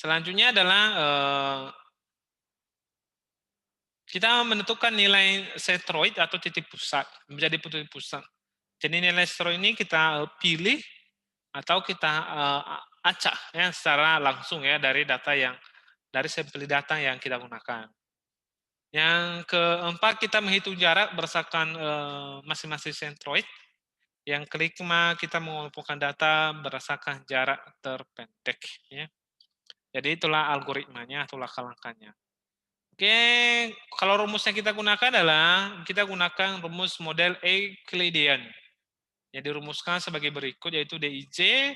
Selanjutnya adalah kita menentukan nilai sentroid atau titik pusat menjadi titik pusat. Jadi nilai sentroid ini kita pilih atau kita acak ya secara langsung ya dari sampel data yang kita gunakan. Yang keempat, kita menghitung jarak berdasarkan masing-masing sentroid. Yang kelima, kita mengumpulkan data berdasarkan jarak terpendek. Ya. Jadi itulah algoritmanya atau langkah-langkahnya. Oke, kalau rumus yang kita gunakan adalah kita gunakan rumus model Euclidean. Yang dirumuskan sebagai berikut, yaitu DIJ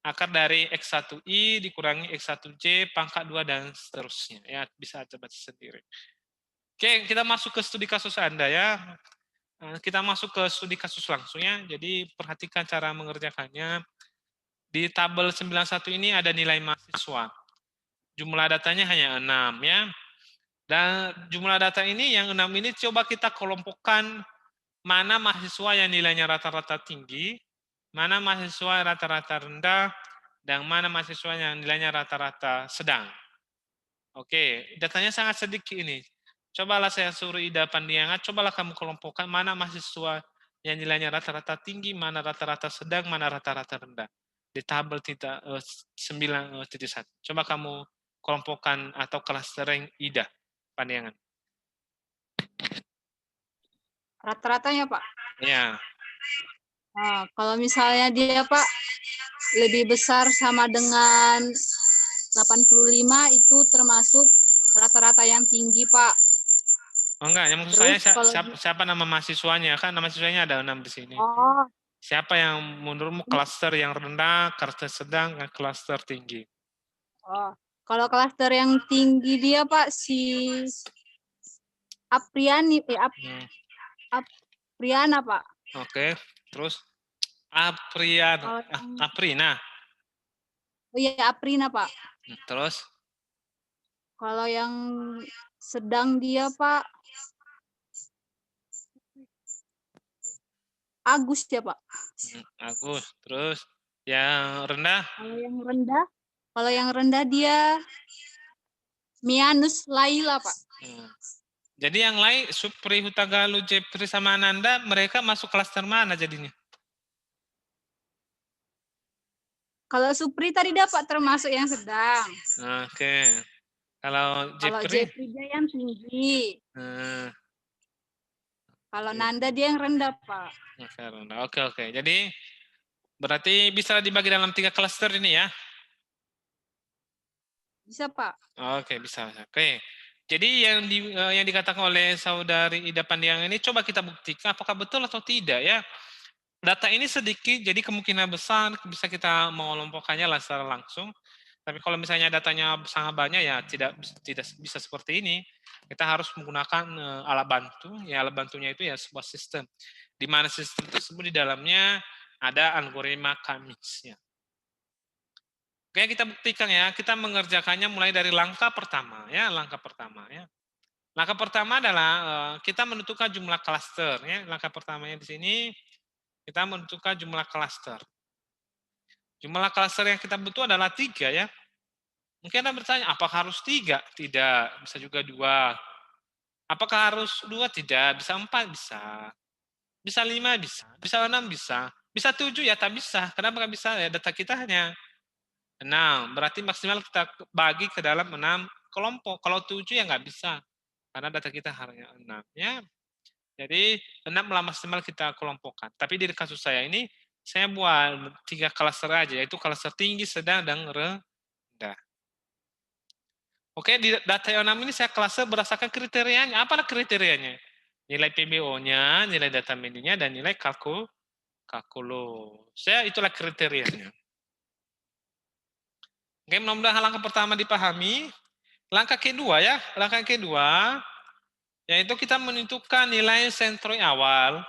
akar dari X1I dikurangi X1J pangkat 2 dan seterusnya. Ya, bisa coba sendiri. Oke, kita masuk ke studi kasus Anda ya. Kita masuk ke studi kasus langsung ya. Jadi perhatikan cara mengerjakannya. Di tabel 91 ini ada nilai mahasiswa. Jumlah datanya hanya 6 ya. Dan jumlah data ini yang 6 ini coba kita kelompokkan mana mahasiswa yang nilainya rata-rata tinggi, mana mahasiswa rata-rata rendah, dan mana mahasiswa yang nilainya rata-rata sedang. Oke, datanya sangat sedikit ini. Cobalah saya suruh Ida Pandiangan, cobalah kamu kelompokkan mana mahasiswa yang nilainya rata-rata tinggi, mana rata-rata sedang, mana rata-rata rendah. Di tabel 9.1. Coba kamu kelompokkan atau clustering Ida Pandiangan. Rata-ratanya, Pak? Ya. Nah, kalau misalnya dia, Pak, lebih besar sama dengan 85 itu termasuk rata-rata yang tinggi, Pak. Oh enggak, yang maksud Terus saya siapa nama mahasiswanya? Kan nama mahasiswanya ada 6 di sini. Oh, Siapa yang menurutmu klaster yang rendah, klaster sedang, dan klaster tinggi? oh. Kalau klaster yang tinggi dia, Pak, si Apriani, Apriana, Pak. Oke, terus Apriana. Aprina. Oh iya, Aprina, Pak. Terus? Kalau yang sedang dia, Pak, Agus ya, Pak. Agus. Terus yang rendah? Kalau yang rendah dia Mianus Laila, Pak. Jadi yang lain Supri, Hutagalu, Jepri sama Ananda, mereka masuk klaster mana jadinya? Kalau Supri tadi dapat termasuk yang sedang. Oke. Kalau Jepri dia yang tinggi. Kalau Nanda dia yang rendah, Pak. Oke. Jadi berarti bisa dibagi dalam 3 klaster ini ya? Bisa, Pak. Oke, bisa. Oke. Jadi yang dikatakan oleh saudari Ida Pandiang ini coba kita buktikan apakah betul atau tidak ya. Data ini sedikit, jadi kemungkinan besar bisa kita mengelompokkannya secara langsung. Tapi kalau misalnya datanya sangat banyak ya tidak bisa seperti ini. Kita harus menggunakan alat bantu. Ya alat bantunya itu ya sebuah sistem. Di mana sistem tersebut di dalamnya ada algoritma Kamis ya. Oke, kita buktikan ya. Kita mengerjakannya mulai dari langkah pertama ya, langkah pertama ya. Langkah pertama adalah kita menentukan jumlah klaster ya. Langkah pertamanya di sini kita menentukan jumlah klaster. Jumlah klaster yang kita butuh adalah 3 ya. Mungkin Anda bertanya, apakah harus 3? Tidak, bisa juga 2. Apakah harus 2? Tidak, bisa 4, bisa. Bisa 5, bisa 6, bisa. Bisa 7 ya, tak bisa. Kenapa nggak bisa? Ya data kita hanya 6. Berarti maksimal kita bagi ke dalam 6 kelompok. Kalau 7 ya nggak bisa. Karena data kita hanya 6 ya. Jadi 6 lah maksimal kita kelompokkan. Tapi di kasus saya ini saya buat 3 klaster aja, yaitu klaster tinggi, sedang, dan rendah. Oke, di data yang 6 ini saya klaster berdasarkan kriterianya. Apalah kriterianya? Nilai PBO-nya, nilai data mininya, dan nilai kalkulus. Itulah kriterianya. Oke, mudah-mudahan langkah pertama dipahami. Langkah kedua ya, langkah kedua yaitu kita menentukan nilai sentroid awal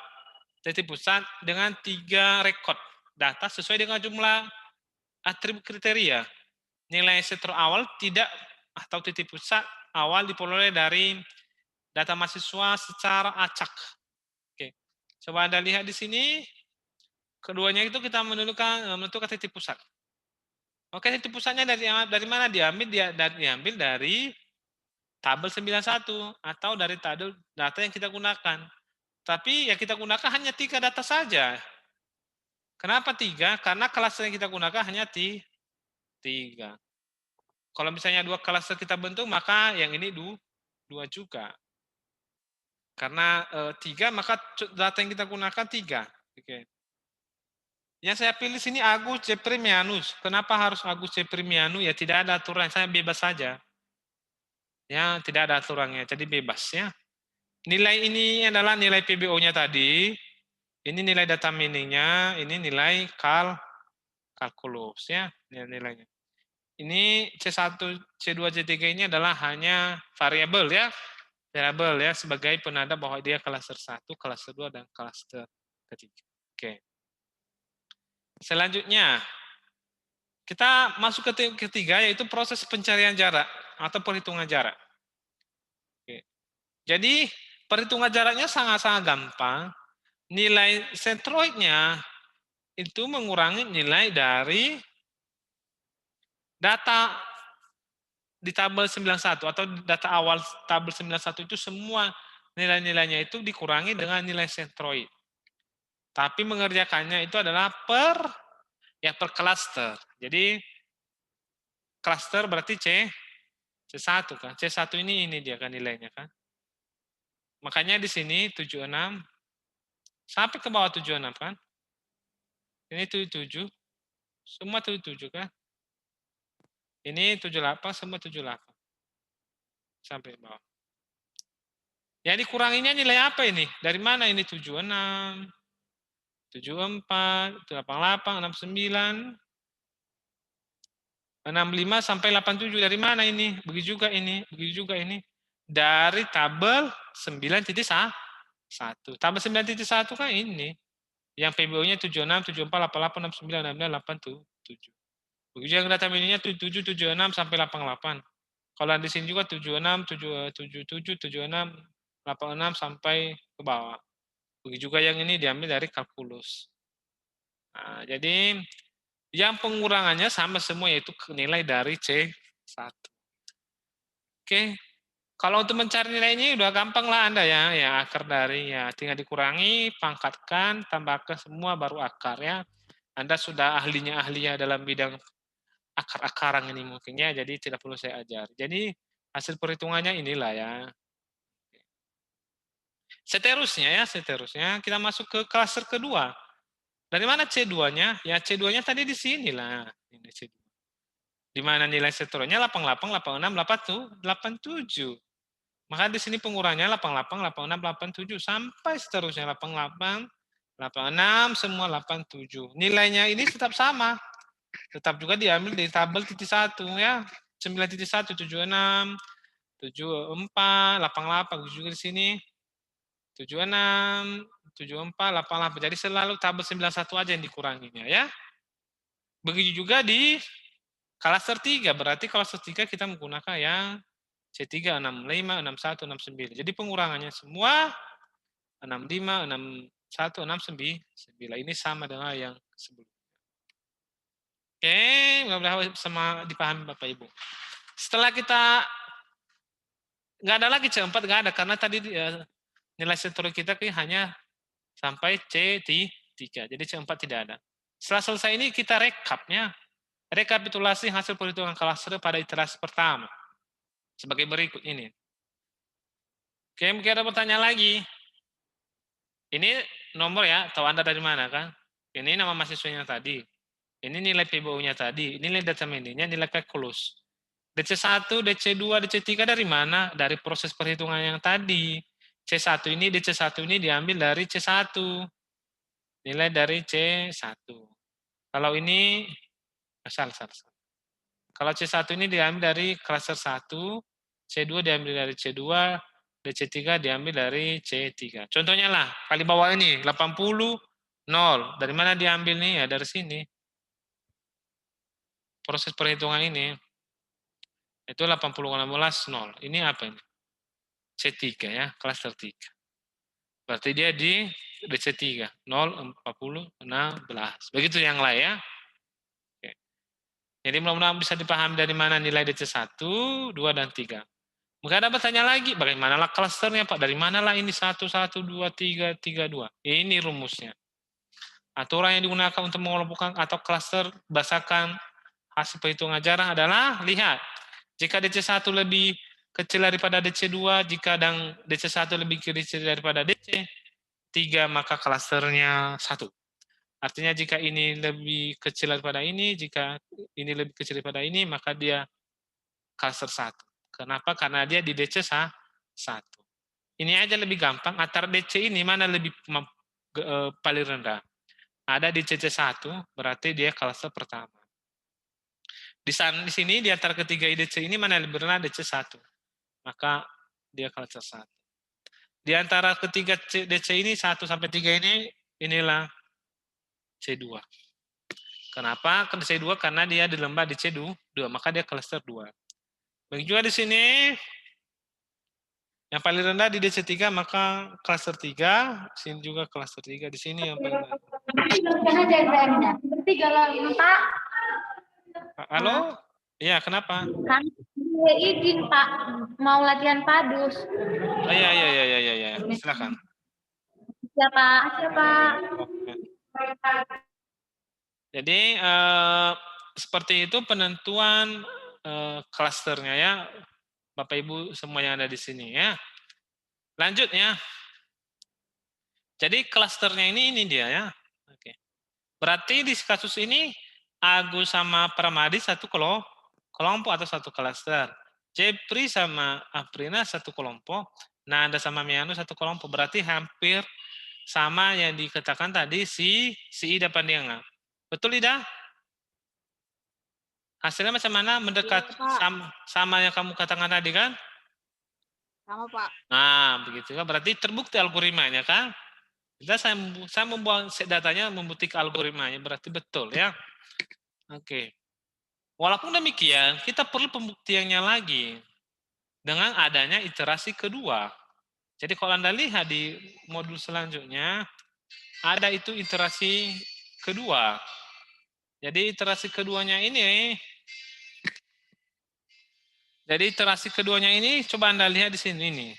titik pusat dengan 3 rekod data sesuai dengan jumlah atribut kriteria. Nilai sentroid awal tidak atau titik pusat awal diperoleh dari data mahasiswa secara acak. Oke, coba Anda lihat di sini. Keduanya itu kita menentukan titik pusat. Oke, titik pusatnya dari mana diambil? Diambil dari tabel 91 atau dari tabel data yang kita gunakan. Tapi yang kita gunakan hanya 3 data saja. Kenapa 3? Karena klaster yang kita gunakan hanya 3. Kalau misalnya 2 klaster kita bentuk, maka yang ini 2 juga. Karena 3, maka data yang kita gunakan 3. Oke. Yang saya pilih sini Agus Ceprimianus. Kenapa harus Agus Ceprimianus? Ya tidak ada aturan, saya bebas saja. Ya, tidak ada aturannya, jadi bebas ya. Nilai ini adalah nilai PBO-nya tadi. Ini nilai data miningnya, ini nilai kalkulus ya, nilainya. Ini C1, C2, C3 ini adalah hanya variabel ya. Variabel ya sebagai penanda bahwa dia klaster 1, klaster 2 dan klaster ketiga. Oke. Selanjutnya kita masuk ke ketiga yaitu proses pencarian jarak atau perhitungan jarak. Oke. Jadi perhitungan jaraknya sangat-sangat gampang. Nilai sentroidnya itu mengurangi nilai dari data di tabel 91 atau data awal tabel 91 itu semua nilai-nilainya itu dikurangi dengan nilai sentroid. Tapi mengerjakannya itu adalah per cluster. Jadi cluster berarti C1 kan. C1 ini dia kan nilainya kan. Makanya di sini 76 sampai ke bawah 76 kan. Ini 77. Semua 77 kan. Ini 78 semua 78. Sampai bawah. Ya dikuranginya nilai apa ini? Dari mana ini 76, 74, 88, 69, 65 sampai 87 dari mana ini? Begitu juga ini, begitu juga ini. Dari tabel 9.1. Tabel 9.1 kan ini. Yang PBO-nya 76, 74, 88, 69, 69, 87. Begitu yang data minimnya 77, 76 sampai 88. Kalau di sini juga 76, 77, 76, 86 sampai ke bawah. Begitu juga yang ini diambil dari kalkulus. Nah, jadi yang pengurangannya sama semua yaitu nilai dari C1. Oke. Kalau untuk mencari nilai ini udah gampang lah Anda ya, ya akar dari ya tinggal dikurangi, pangkatkan, tambahkan semua baru akar ya. Anda sudah ahlinya dalam bidang akar-akaran ini mungkin ya, jadi tidak perlu saya ajar. Jadi hasil perhitungannya inilah ya. Seterusnya kita masuk ke klaster kedua. Dari mana C2-nya? Ya C2-nya tadi di sini lah. Ini C2. Di mana nilai seterusnya 88, 86, 87. Maka di sini pengurangnya 88, 86, 87 sampai seterusnya 88, 86 semua 87. Nilainya ini tetap sama. Tetap juga diambil dari tabel titik 1 ya. 9.1, 76, 74, 88 juga di sini. 76, 74, 88. Jadi selalu tabel 91 aja yang dikuranginya ya. Begitu juga di klaster 3. Berarti klaster 3 kita menggunakan yang C3, 65, 61, 69. Jadi pengurangannya semua 65, 61, 69. Ini sama dengan yang sebelumnya. Oke, mudah-mudahan sama dipahami Bapak Ibu. Setelah kita nggak ada lagi C4, nggak ada karena tadi nilai sentroid kita hanya sampai C3. Jadi C4 tidak ada. Setelah selesai ini kita rekapitulasi hasil perhitungan klaster pada iterasi pertama. Sebagai berikut ini. Oke, mungkin ada pertanyaan lagi. Ini nomor ya, tahu Anda dari mana kan? Ini nama mahasiswanya tadi. Ini nilai PBO-nya tadi, nilai data miningnya, nilai kalkulus. DC1, DC2, DC3 dari mana? Dari proses perhitungan yang tadi. C1 ini, DC1 ini diambil dari C1. Nilai dari C1. Kalau ini, salah. Kalau C1 ini diambil dari klaster 1, C2 diambil dari C2, DC3 diambil dari C3. Contohnya lah, kali bawah ini, 80, 0. Dari mana diambil nih? Ya dari sini. Proses perhitungan ini itu 80,16 0. Ini apa ini? C3 ya, klaster 3. Berarti dia di DC3 0 40 16. Begitu yang lain ya. Oke. Jadi mudah-mudahan bisa dipahami dari mana nilai DC 1, 2, dan 3. Mungkin ada bertanya lagi, bagaimanalah klasternya Pak? Dari manalah ini 1, 1, 2, 3, 3, 2. Ini rumusnya. Aturan yang digunakan untuk mengelompokkan atau klaster berdasarkan hasil perhitungan jarak adalah, lihat, jika DC1 lebih kecil daripada DC2, jika dan DC1 lebih kecil daripada DC3, maka klasternya 1. Artinya jika ini lebih kecil daripada ini, jika ini lebih kecil daripada ini, maka dia klaster 1. Kenapa? Karena dia di DC 1. Ini aja lebih gampang, antara DC ini mana lebih paling rendah. Ada di DC1, berarti dia klaster pertama. Di sini, di antara ketiga DC ini, mana lebih rendah? DC1. Maka dia klaster 1. Di antara ketiga DC ini, 1 sampai 3 ini, inilah C2. Kenapa? C2 karena dia di lembah di C2, maka dia klaster 2. Begitu juga di sini, yang paling rendah di DC3, maka klaster 3. Di sini juga klaster 3. Di sini yang paling rendah. Halo? Iya, kenapa? Kan izin Pak, mau latihan padus. Oh, iya. Silakan. Siapa? Oke. Jadi seperti itu penentuan klasternya ya, Bapak Ibu semua yang ada di sini ya. Lanjut ya. Jadi klasternya ini dia ya. Oke. Berarti di kasus ini Agus sama Pramadi satu kelompok atau satu klaster. Jepri sama Aprina satu kelompok. Nanda sama Mianu satu kelompok. Berarti hampir sama yang dikatakan tadi si Ida Pandianga. Betul Ida? Hasilnya macam mana? Mendekat sama yang kamu katakan tadi kan? Sama Pak. Nah, begitu kan. Berarti terbukti algoritmanya kan? Saya membuat set datanya membuktikan algoritmanya. Berarti betul ya. Oke. Walaupun demikian, kita perlu pembuktiannya lagi dengan adanya iterasi kedua. Jadi kalau Anda lihat di modul selanjutnya, ada itu iterasi kedua. Jadi iterasi keduanya ini, coba Anda lihat di sini nih.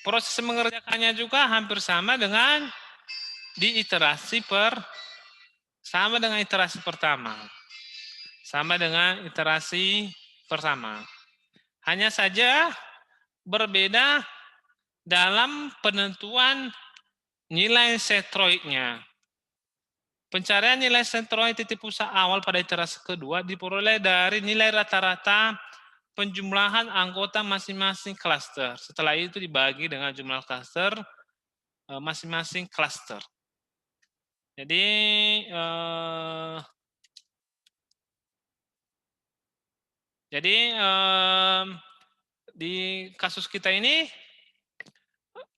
Proses mengerjakannya juga hampir sama dengan di iterasi sama dengan iterasi pertama. Sama dengan iterasi pertama. Hanya saja berbeda dalam penentuan nilai setroidnya. Pencarian nilai setroid titik pusat awal pada iterasi kedua diperoleh dari nilai rata-rata penjumlahan anggota masing-masing klaster. Setelah itu dibagi dengan jumlah klaster masing-masing klaster. Jadi di kasus kita ini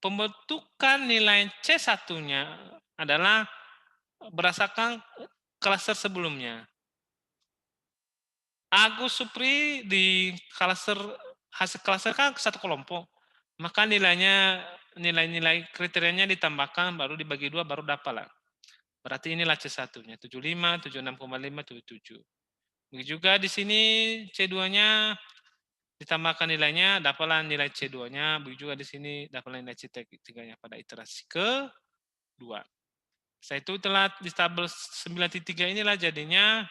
pembentukan nilai C1-nya adalah berdasarkan klaster sebelumnya. Agus Supri di hasil klaster kan satu kelompok, maka nilai kriterianya ditambahkan baru dibagi 2 baru dapat lah. Berarti inilah C1-nya 75, 76,5, 77. Begitu juga di sini C2-nya ditambahkan nilainya, dapatlah nilai C2-nya. Begitu juga di sini dapatlah nilai C3-nya pada iterasi kedua. Setelah itu telah di tabel 9.3 inilah jadinya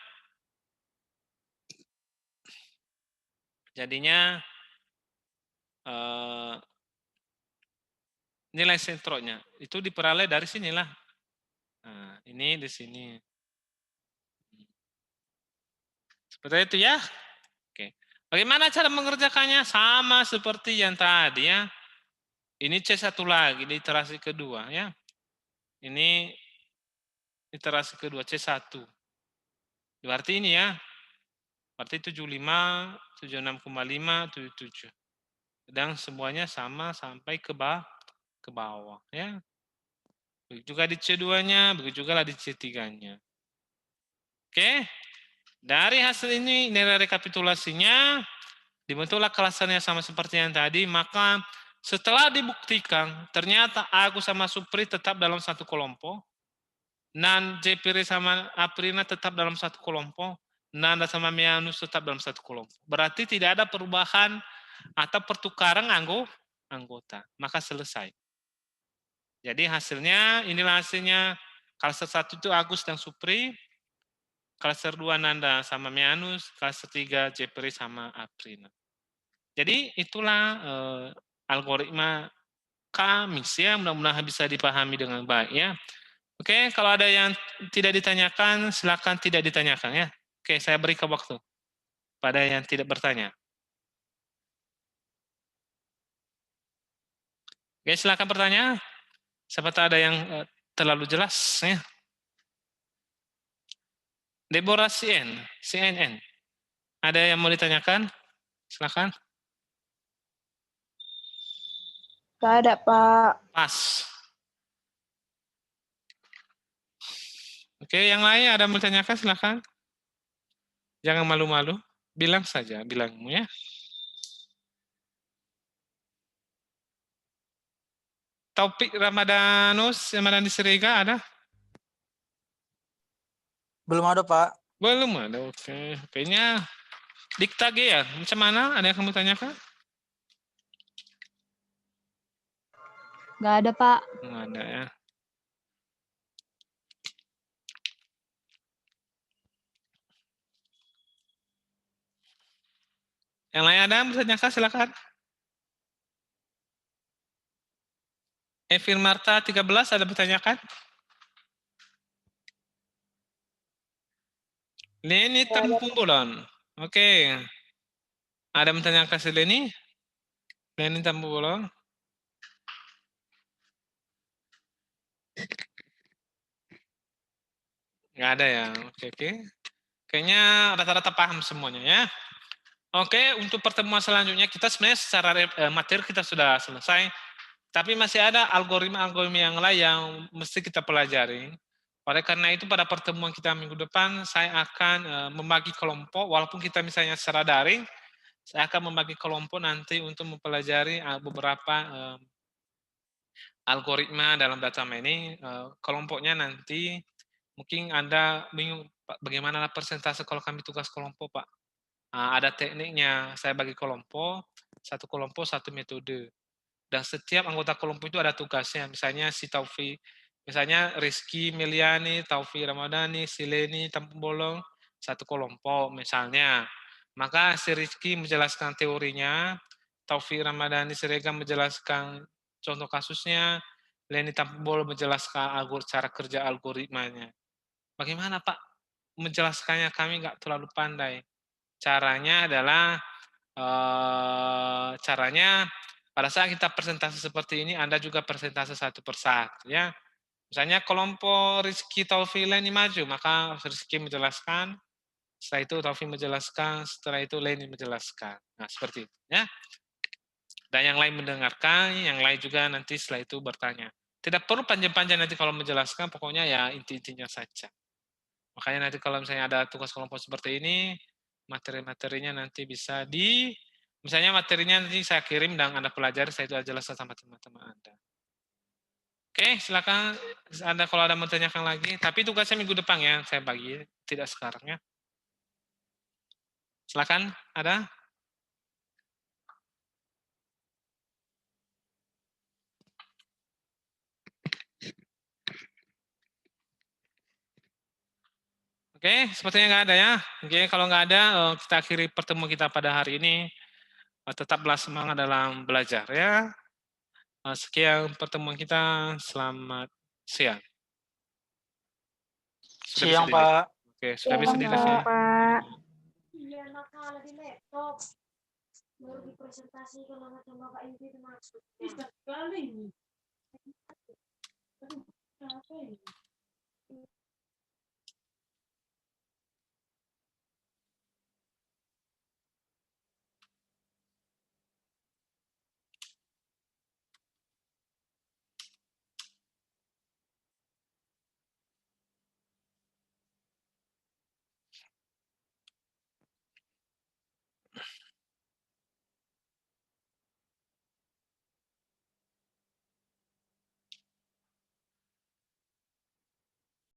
nilai sentroidnya. Itu diperoleh dari sinilah. Nah, ini di sini. Seperti itu ya. Oke. Bagaimana cara mengerjakannya? Sama seperti yang tadi ya. Ini C1 lagi di iterasi kedua ya. Ini iterasi kedua C1. Berarti ini ya. Berarti 75, 76,5, 77. Dan semuanya sama sampai ke bawah ya. Begitu juga di C2-nya, begitu juga di C3-nya. Oke. Dari hasil ini nilai rekapitulasinya dibentuklah klasternya sama seperti yang tadi, maka setelah dibuktikan ternyata Agus sama Supri tetap dalam satu kelompok, dan Jepri sama Aprina tetap dalam satu kelompok, nanda sama minus tetap dalam satu kelompok. Berarti tidak ada perubahan atau pertukaran anggota. Maka selesai. Jadi hasilnya, inilah hasilnya. Klaster 1 itu Agus dan Supri. Klaster 2 Nanda sama Mianus. Klaster 3 Jepri sama Aprina. Jadi itulah algoritma Kamis ya. Mudah-mudahan bisa dipahami dengan baik ya. Oke, kalau ada yang tidak ditanyakan, silakan tidak ditanyakan ya. Oke, saya berikan waktu pada yang tidak bertanya. Oke, silakan bertanya. Siapa tahu ada yang terlalu jelas ya. Deborah CNN. Ada yang mau ditanyakan? Silakan. Gak ada, Pak. Pas. Oke, yang lain ada yang mau ditanyakan? Silakan. Jangan malu-malu. Bilang saja, bilangmu ya. Taufik Ramadanus, Ramadhani Sirega ada? Belum ada, Pak. Belum ada, oke. Kayaknya Dikta G ya? Macam mana? Ada yang kamu tanyakan? Nggak ada, Pak. Nggak ada ya. Yang lain ada yang bertanyakan? Silakan. Evil Marta 13 ada bertanyakan? Leni Tampubolon. Oke. Ada yang bertanyakan si Leni? Leni Tampubolon. Nggak ada ya. Oke. Kayaknya rata-rata paham semuanya ya. Oke, untuk pertemuan selanjutnya kita sebenarnya secara materi kita sudah selesai. Tapi masih ada algoritma-algoritma yang lain yang mesti kita pelajari. Oleh karena itu pada pertemuan kita minggu depan saya akan membagi kelompok, walaupun kita misalnya secara daring, saya akan membagi kelompok nanti untuk mempelajari beberapa algoritma dalam data mining. Kelompoknya nanti mungkin Anda bingung, Pak, bagaimana persentase kalau kami tugas kelompok, Pak? Ada tekniknya, saya bagi kelompok, satu metode. Dan setiap anggota kelompok itu ada tugasnya. Misalnya si Taufik, misalnya Rizky Meliani, Taufik Ramadhani, Sileni Tambolong, satu kelompok misalnya. Maka si Rizky menjelaskan teorinya, Taufik Ramadhani Siregar menjelaskan contoh kasusnya, Leni Tambolong menjelaskan cara kerja algoritmanya. Bagaimana Pak menjelaskannya? Kami nggak terlalu pandai. Caranya adalah pada saat kita presentasi seperti ini, Anda juga presentasi satu persatu ya. Misalnya kelompok Rizky Taufik Leni maju, maka Rizky menjelaskan, setelah itu Taufik menjelaskan, setelah itu Leni menjelaskan. Nah, seperti itu ya. Dan yang lain mendengarkan, yang lain juga nanti setelah itu bertanya. Tidak perlu panjang-panjang nanti kalau menjelaskan, pokoknya ya inti-intinya saja. Makanya nanti kalau misalnya ada tugas kelompok seperti ini, materi-materinya nanti bisa misalnya materinya nanti saya kirim dan Anda pelajari, saya itu jelaskan sama teman-teman Anda. Oke, silakan Anda kalau ada mau tanyakan lagi. Tapi tugasnya minggu depan ya, saya bagi, tidak sekarang ya. Silakan, ada? Oke, sepertinya nggak ada ya. Oke, kalau nggak ada, kita akhiri pertemuan kita pada hari ini. Tetaplah semangat dalam belajar ya. Sekian pertemuan kita, selamat siang. Siang, Pak. Oke, sudah bisa di-review. Pak. Iya, nakal di laptop. Baru dipresentasi kalau sama Kak Inti itu masuk. Bisa sekali. Aduh, capek.